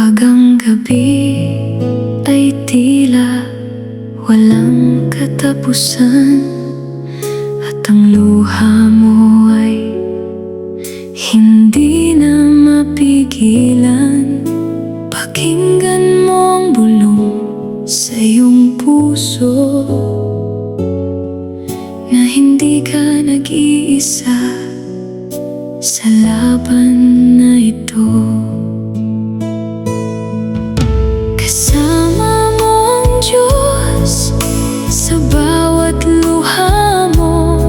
Pag ang gabi ay tila walang katapusan, at ang luha mo ay hindi na mapigilan. Pakinggan mo ang bulong sa iyong puso, na hindi ka nag-iisa sa laban na ito. Kasama mo ang Diyos sa bawat luha mo.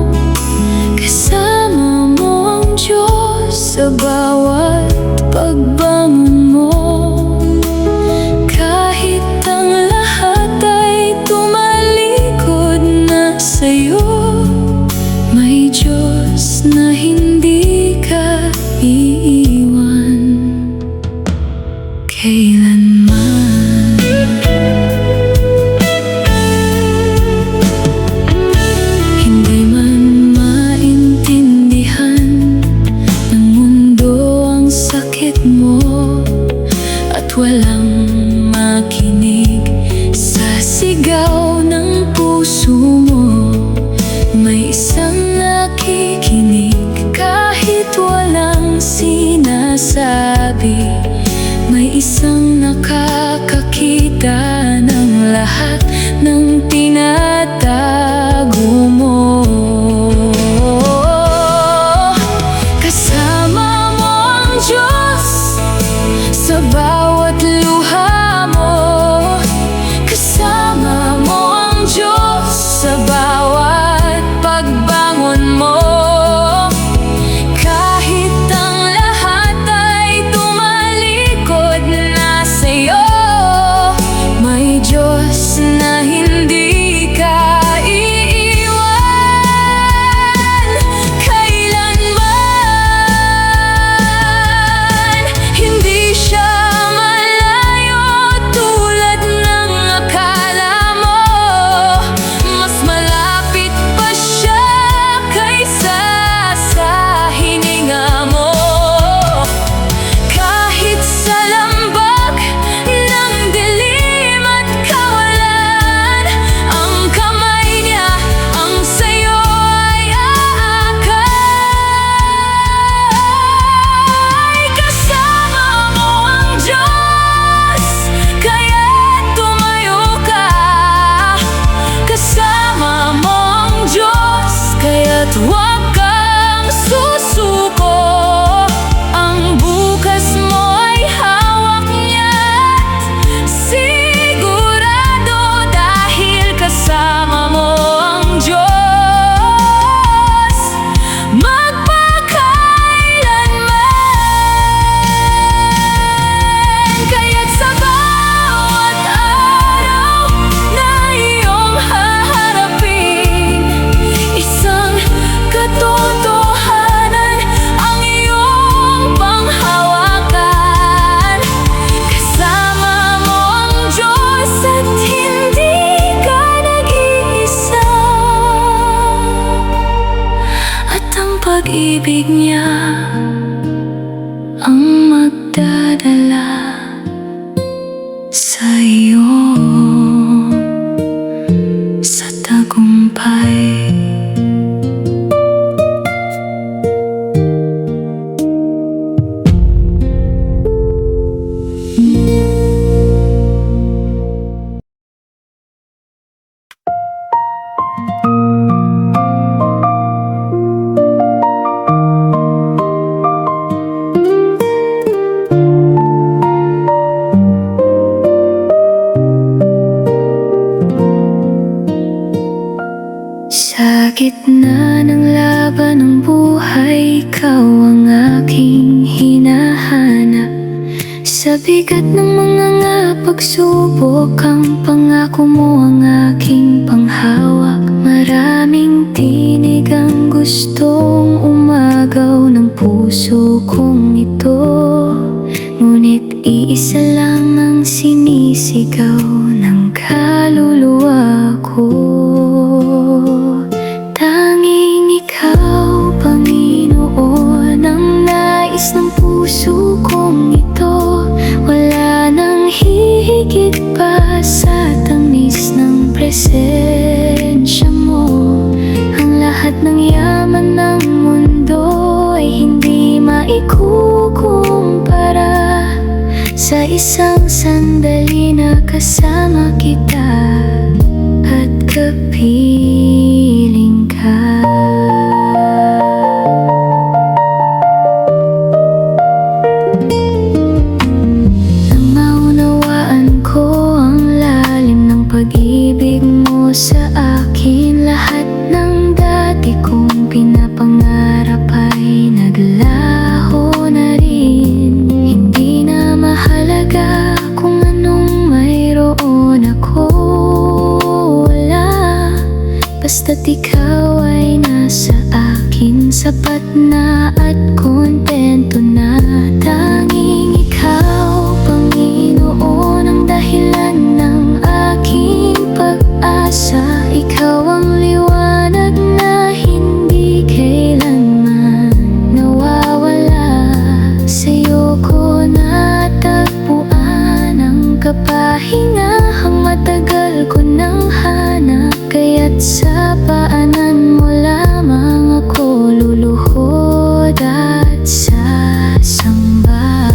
Kasama mo ang Diyos sa bawat pagbangon mo. Kahit ang lahat ay tumalikod na sa'yo, may Diyos na hindi ka iiwan kailanman. Hindi man maintindihan ng mundo ang sakit mo, at walang makinig sa sigaw ng puso mo, may isang nakikinig kahit walang sinasabi. May isang nakakakita ng lahat ng tinatago mo. Kasama mo ang Diyos sa bawat luha mo. Kasama mo ang Diyos sa bawat pagbangon mo. Diyos na hindi ka iiwan kailanman. Hindi siya malayo tulad ng akala mo. Mas malapit pa siya kaysa sa hininga mo. Kahit sa lambak ng dilim at kawalan, ang kamay niya ang sa'yo ay aakay. Kasama mo ang Diyos, kaya tumayo ka. Kasama mo ang Diyos, kaya't huwag kang susuko. Ang bukas mo ay hawak niya, sigurado, dahil kasama mo ang Diyos magpakailanman. Kaya't sa bawat araw na iyong haharapin, isang katotohanan ang iyong panghawakan. Kasama mo ang Diyos at hindi ka nag-iisa, at ang pag-ibig niya ang magdadala sa iyo sa tagumpay. Sa gitna ng laban ng buhay, ikaw ang aking hinahanap. Sa bigat ng mga pagsubok, ang pangako mo ang aking panghawak. Maraming tinig ang gustong umagaw ng puso kong ito, ngunit iisa lang ang sinisigaw ng kaluluwa ko. Tanging ikaw, Panginoon, ang nais ng puso kong ito. Wala sa tamis ng presensya mo. Ang lahat ng yaman ng mundo ay hindi maikukumpara sa isang sandali na kasama kita at kapiling ka. Nang maunawaan ko ang lalim ng pag-ibig mo sa akin, lahat ng dati kong pinapangarap ay naglaho na rin. Hindi na mahalaga kung anong mayroon ako wala, basta't ikaw ay nasa akin, sapat na at kontento na. Tanging ikaw, Panginoon, ang dahilan ng aking pag-asa. Ikaw ang liwanag na hindi kailanman nawawala. Sa'yo ko natagpuan ang kapahingahang matagal ko nang hanap. Kaya't sa paanan mo lamang ako luluhod at sasamba.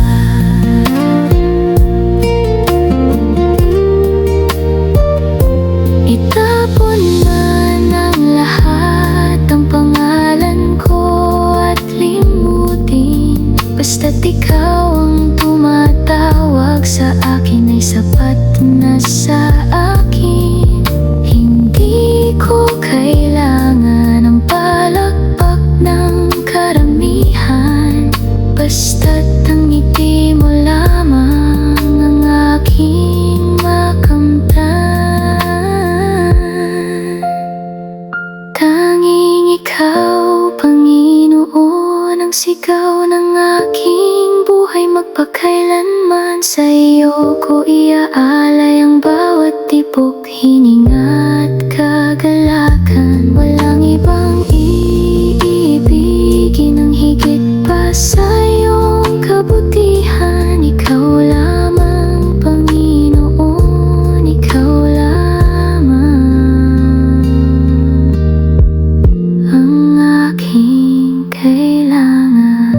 Itapon man ang lahat, ang pangalan ko at limutin, basta't ikaw ang tumatawag sa akin ay sapat na sa akin. Hindi ko kailangan ng palakpak ng karamihan, basta't ang ngiti mo lamang ang aking makamtan. Tanging ikaw, Panginoon, ang sigaw ng aking buhay magpakailanman. Sa iyo ko iaalay ang bawat tibok, hininga't kagalakan. Walang ibang iibigin ng higit pa sa iyong kabutihan. Ikaw lamang, Panginoon, ikaw lamang ang aking kailangan.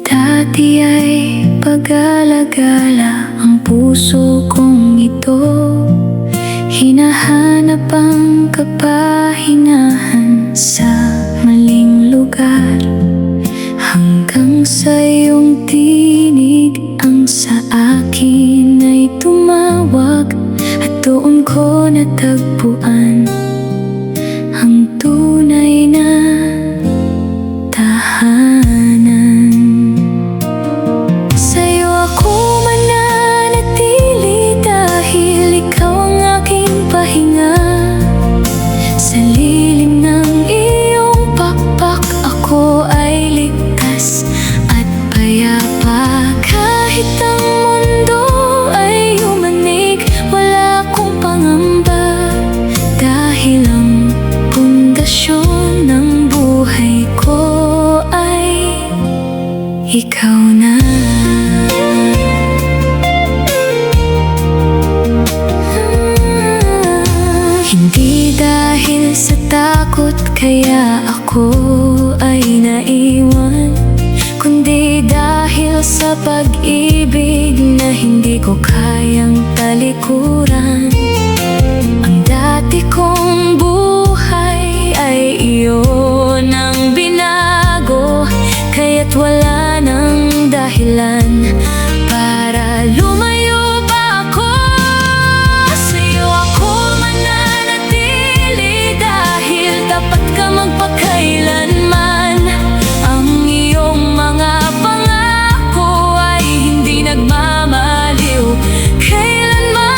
Dati ay pag-alagala ang puso kong ito, hinahanap ang kapahingahan sa maling lugar. Hanggang sa iyong tinig ang sa akin ay tumawag, at doon ko natagpuan ang tunay na tahanan. Sa'yo ako mananatili dahil ikaw ang aking pahinga. Sa lilim ng iyong pakpak ako ay ligtas at payapa. Kahit ang mundo ay umanig, wala akong pangamba, dahil ang pundasyon ng buhay ko ay ikaw na. Hindi dahil sa takot kaya ako ay naiwan, kundi dahil sa pag-ibig na hindi ko kayang talikuran. Ang dati kong buhay ay iyon ang binago, kaya't wala nang dahilan para lumayo pa ako. Sa'yo ako mananatili dahil dapat ka magpakailanman. Ang iyong mga pangako ay hindi nagmamaliw kailanman.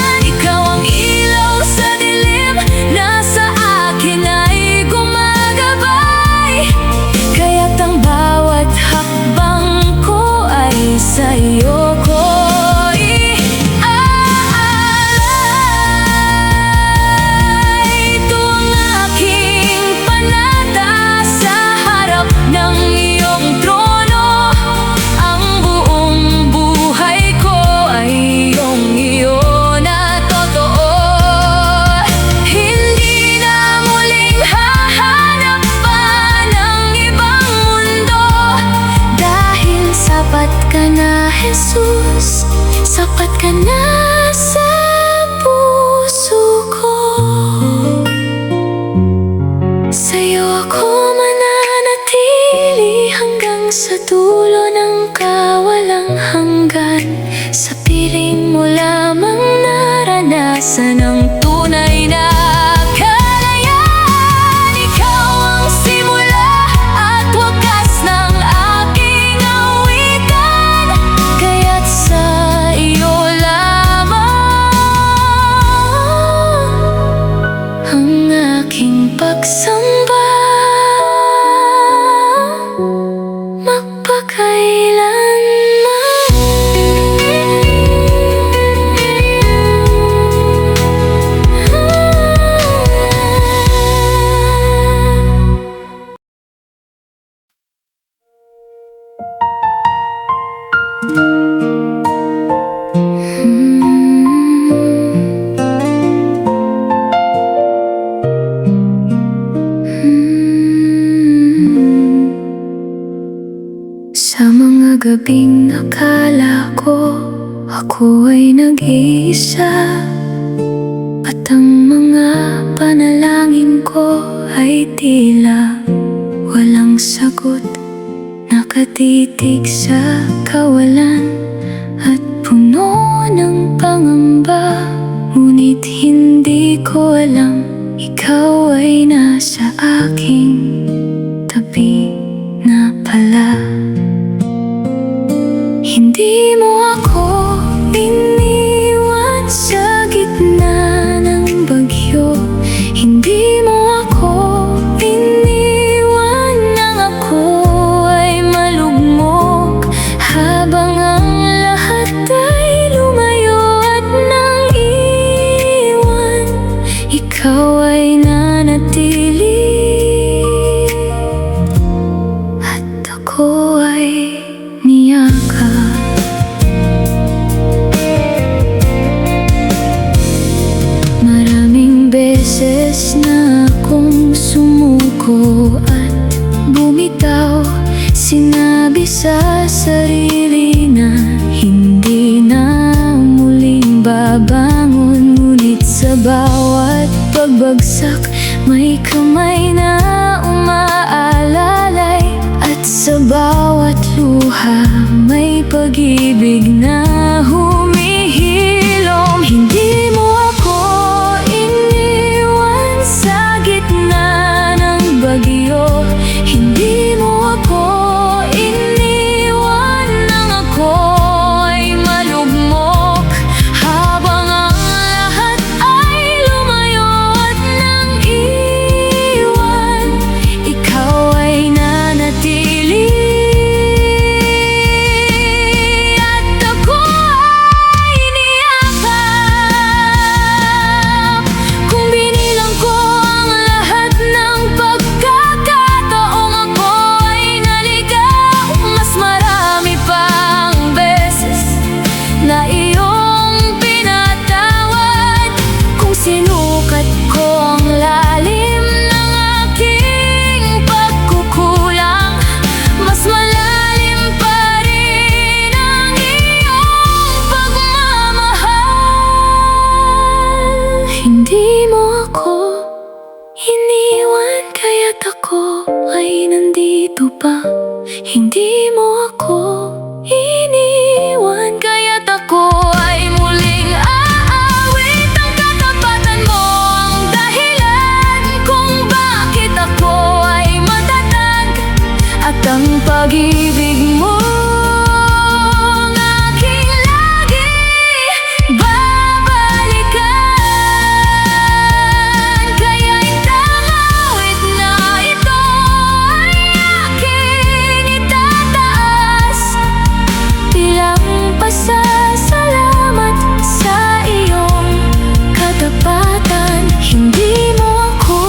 promesa ng tunay na kalayaan. Ikaw ang simula at wakas ng aking awitan, kaya't sa iyo lamang ang aking pagsamba Sa mga gabing nakala ko ako ay nag-iisa, at ang mga panalangin ko ay tila walang sagot. Nakatitig sa kawalan at puno ng pangamba, ngunit hindi ko alam ikaw ay nasa aking tabi na pala. Hindi mo ako iniwan sa gitna ng bagyo. Hindi mo ako iniwan nang ako ay malugmok, habang ang lahat ay lumayo at nang iwan, ikaw ay nanatili at ako ay niyakap. Beses na akong sumuko at bumitaw, sinabi sa sarili na hindi na muling babangon. Ngunit sa bawat pagbagsak may kamay na umaalalay, at sa bawat luha may pag-ibig na humihilom. Hindi mo ako sa gitna ng bagyo. Hindi mo ako iniwan nang ako ay malugmok, habang ang lahat ay lumayo at nang iwan, ikaw ay nanatili at ako ay niyakap. Kung binilang ko na iyong pinatawad, kung sinukat ko ang lalim ng aking pagkukulang, mas malalim pa rin ang iyong pagmamahal. Hindi mo ako iniwan, kaya't ako ay nandito pa. Hindi mo ako iniwan, kaya't ako ay muling aawit. Ang katapatan mo ang dahilan kung bakit ako ay matatag, at ang pag-ibig mo ang aking lagi babalikan. Kaya itang awit na ito ay aking itataas bilang pasasalamat sa iyong katapatan. Hindi mo ako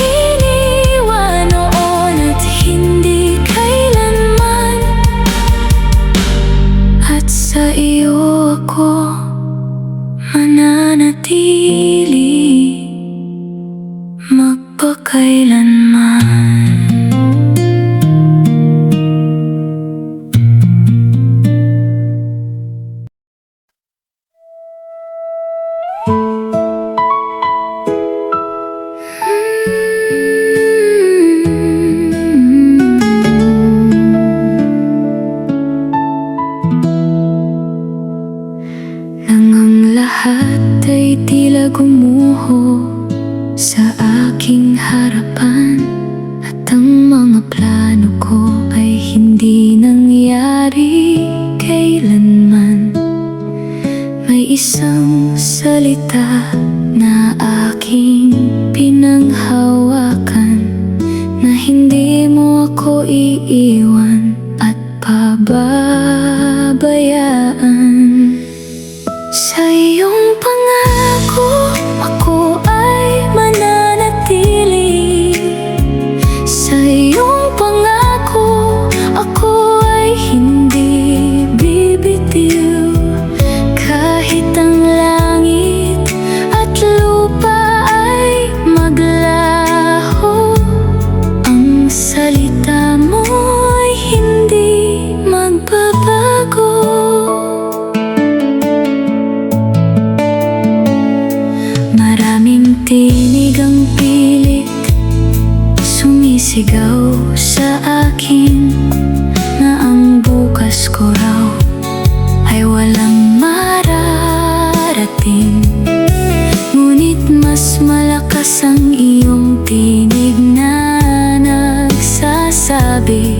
iniwan noon at hindi kailanman, at sa iyo ako mananatili magpakailanman. Nang ang lahat lahat ay tila gumuho sa aking harapan, at ang mga plano ko ay hindi nangyari kailanman. May isang salita na aking pinanghawakan, na hindi mo ako iiwan at pababayaan. Sa iyong pangako, ako ay mananatili. Sa iyong pangako, ako ay hindi bibitiw. Kahit ang langit at lupa ay maglaho, ang salita mo ay hindi magbabago. Maraming tinig ang pilit sumisigaw sa akin, na ang bukas ko raw ay walang mararating. Ngunit mas malakas ang iyong tinig na nagsasabi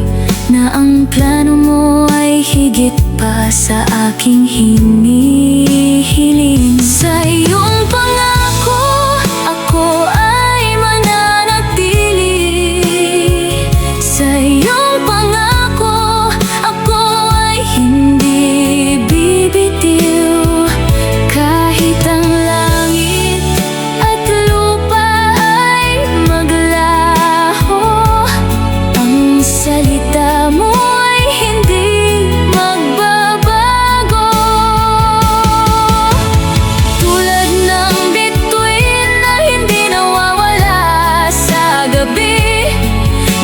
na ang plano mo ay higit pa sa aking hinihiling. Sa iyong pangako, ako ay mananatili. Sa iyong pangako, ako ay hindi bibitiw. Kahit ang langit at lupa ay maglaho, ang salita mo ay hindi magbabago. Tulad ng bituin na hindi nawawala sa gabi,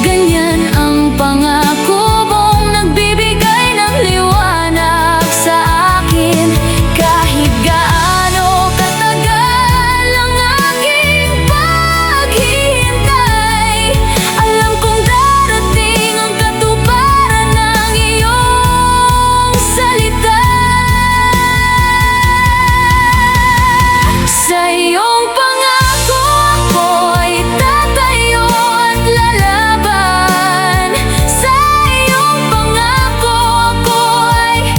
ganyan ang pangako mong nagbibigay ng liwanag sa akin. Kahit gaano katagal ang aking paghihintay, alam kong darating ang katuparan ng iyong salita. Sa iyong pangako, ako ay tatayo at lalaban. Sa iyong pangako, ako ay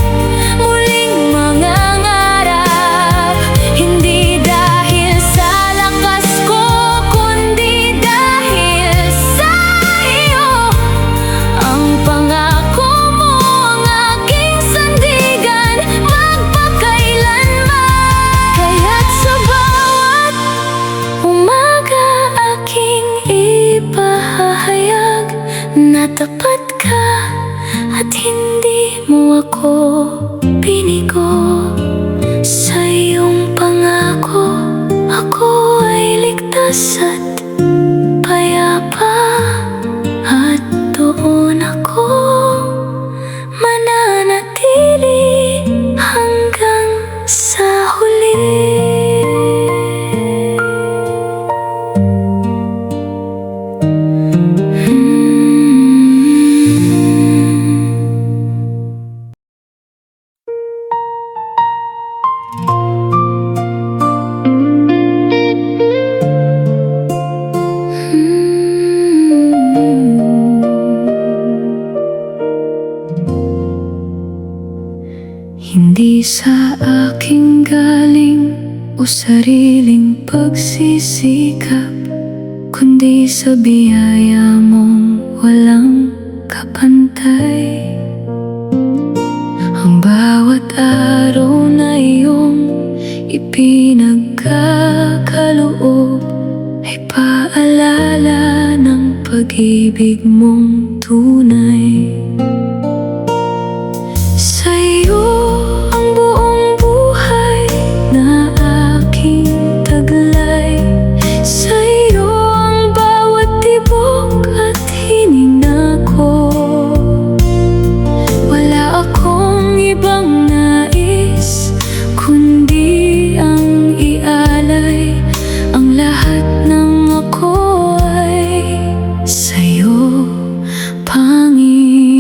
muling mangangarap. Hindi dahil sa lakas ko, kundi dahil sa iyo. Ang pangako mo ang aking sandigan magpakailanman. Kaya't sa bawat umaga aking ipahahayag na tapat ka at hindi mo ako binigo. Sa iyong pangako, ako ay ligtas at payapa, at doon ako mananatili hanggang sa huli. Hindi sa aking galing o sariling pagsisikap, kundi sa biyaya mong walang kapantay. Ang bawat araw na iyong ipinagkakaloob ay paalala ng pag-ibig mong tunay. Sa iyo ang buong buhay na aking taglay. Sa iyo ang bawat tibok at hininga ko. Wala akong ibang nais kundi ang ialay ang lahat ng ako ay sa'yo, Panginoon.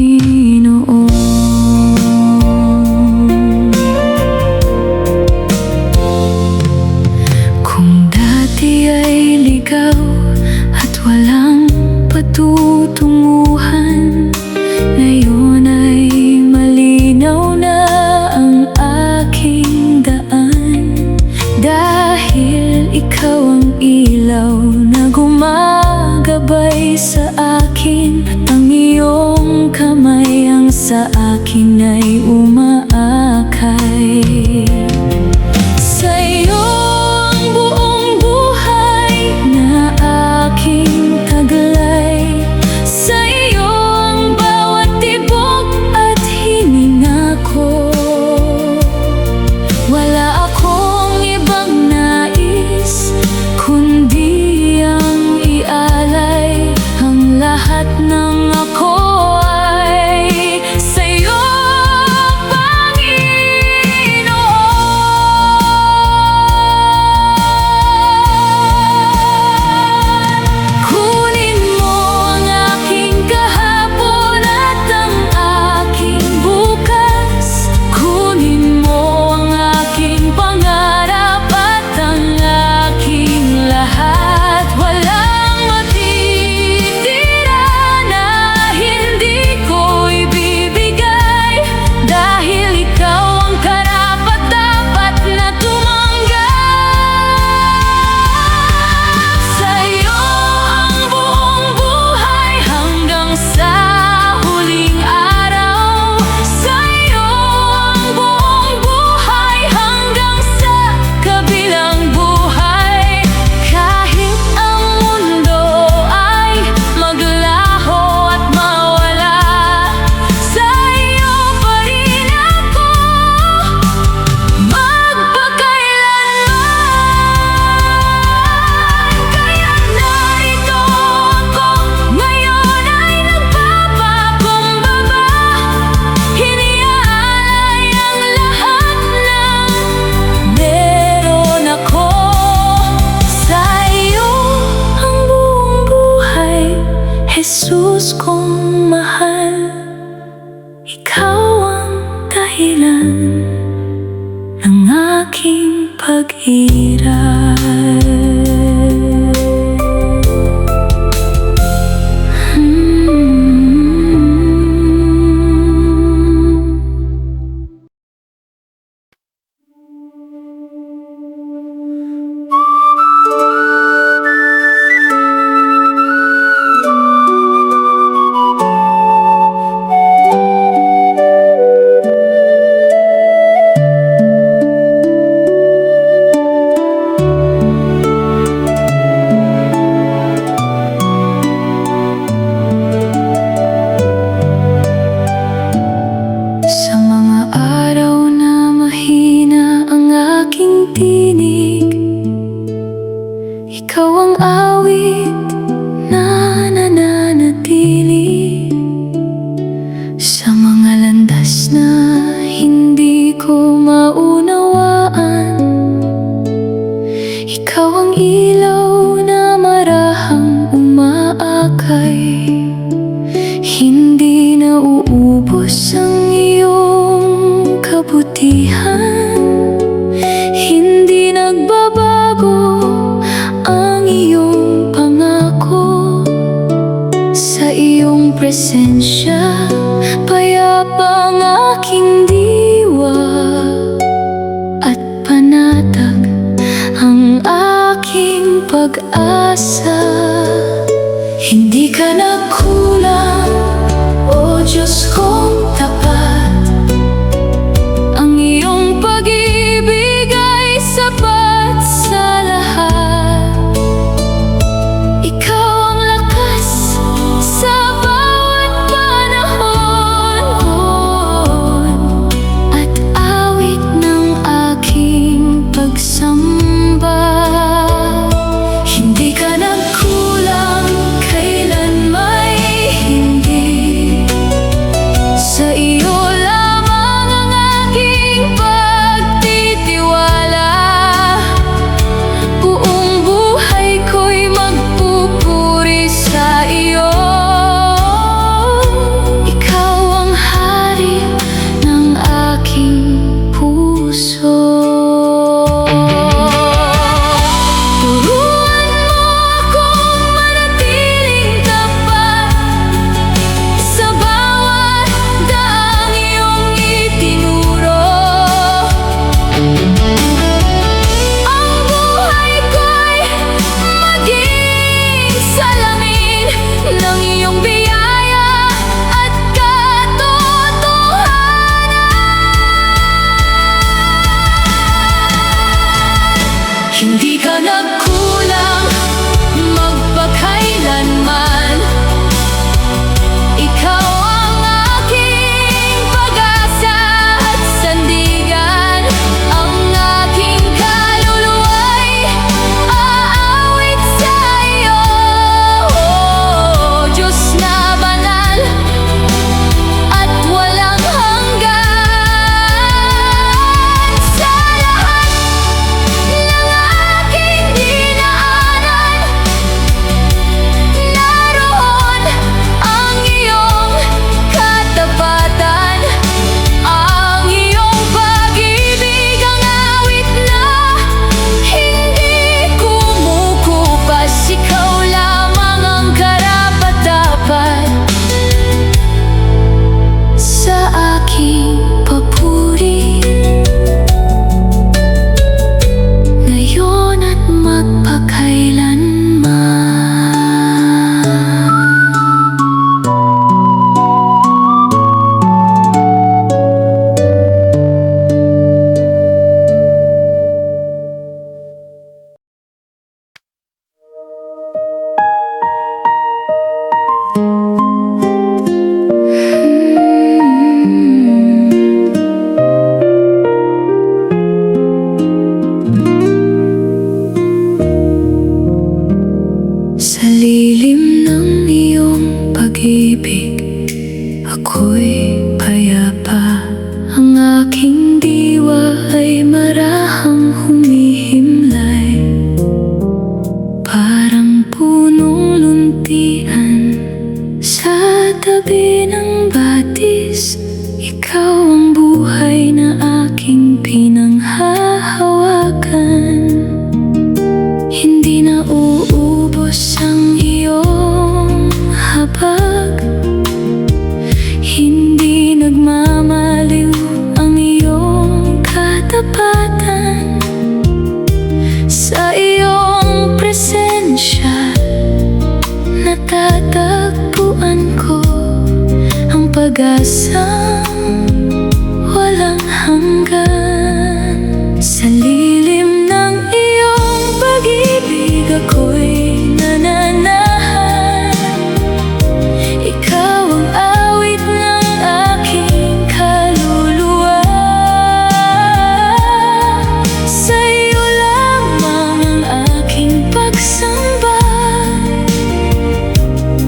Dahil ikaw ang ilaw na gumagabay sa akin, at ang iyong kamay ang sa akin ay umaakay. Sa'yo ang buong buhay na aking taglay, sa'yo ang bawat tibok at hininga ko. Wala akong ibang nais kundi ang ialay ang lahat ng ako ay sa'yo, Panginoon. Kunin mo ang aking kahapon at ang aking bukas. Kunin mo ang aking pangarap at ang aking lahat. Walang matitira na hindi ko ibibigay, dahil ikaw ang karapat-dapat na tumanggap. Sa'yo ang buong buhay hanggang sa huling araw. Sa'yo ang buong buhay hanggang sa kabilang buhay. Kahit ang mundo ay maglaho at mawala, sa'yo pa rin ako magpakailanman. Kaya narito ako ngayon ay nagpapakumbaba, hiniaalay ang lahat ng meron ako. Sa'yo ang buong buhay, Jesus kong mahal. Ikaw ang dahilan ng aking pag-iral. Sa mga araw na mahina ang aking tinig, ikaw ang awit na nananatili. Sa mga landas na hindi ko maunawaan, ikaw ang ilaw na marahang umaakay. Hindi nauubos ang iyong kabutihan, hindi nagbabago ang iyong pangako. Sa iyong presensya, payapa ang aking diwa, at panatag ang aking pag-asa. Hindi ka nagkulang, O Diyos kong tapat. Ang iyong pag-ibig ay sapat sa lahat. Ikaw ang lakas sa bawat panahon, at awit ng aking pagsamba. Hindi ka nagkulang, kailan may hindi. pag-asang walang hanggan. Sa lilim ng iyong pag-ibig ako'y nananahan. Ikaw ang awit ng aking kaluluwa. Sa iyo lamang ang aking pagsamba.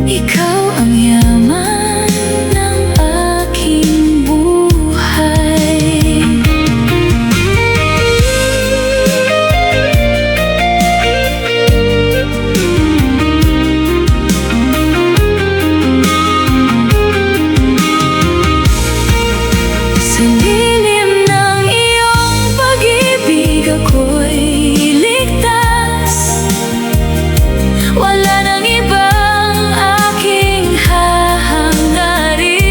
Ikaw ang yaman ng aking buhay. Sa lilim ng iyong pag-ibig ako'y ligtas. Wala nang ibang aking hahangarin.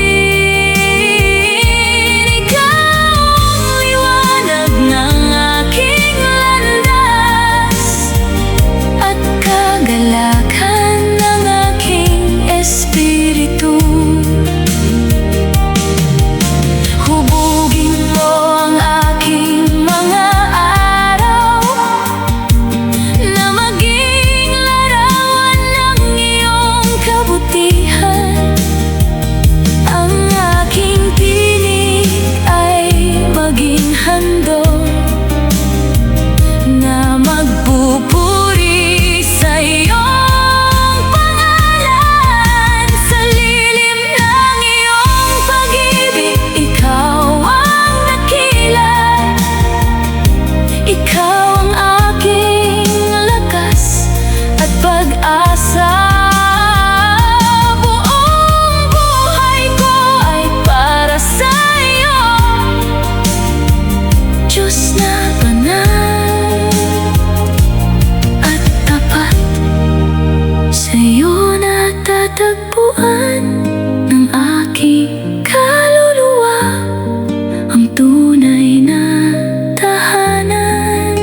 Ikaw ang liwanag ng aking landas at kagalakan ng aking espiritu. Hubugin mo ang aking mga araw na maging larawan ng iyong kabutihan. Ang aking tinig ay maging handog na magpupuri sa iyong pangalan. Sa lilim ng iyong pag-ibig, ikaw ang dakila. Ikaw ang aking lakas at pag-asa. Buong buhay ko ay para sa iyo, Diyos na banal at tapat. Sa iyo natatagpuan ng aking kaluluwa ang tunay na tahanan.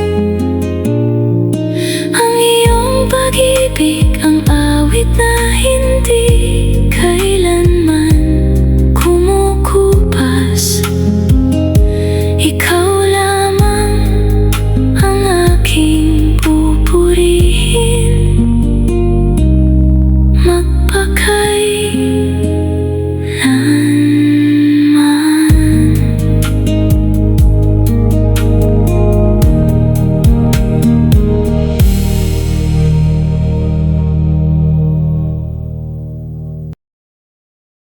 Ang iyong pag-ibig ang awit na hindi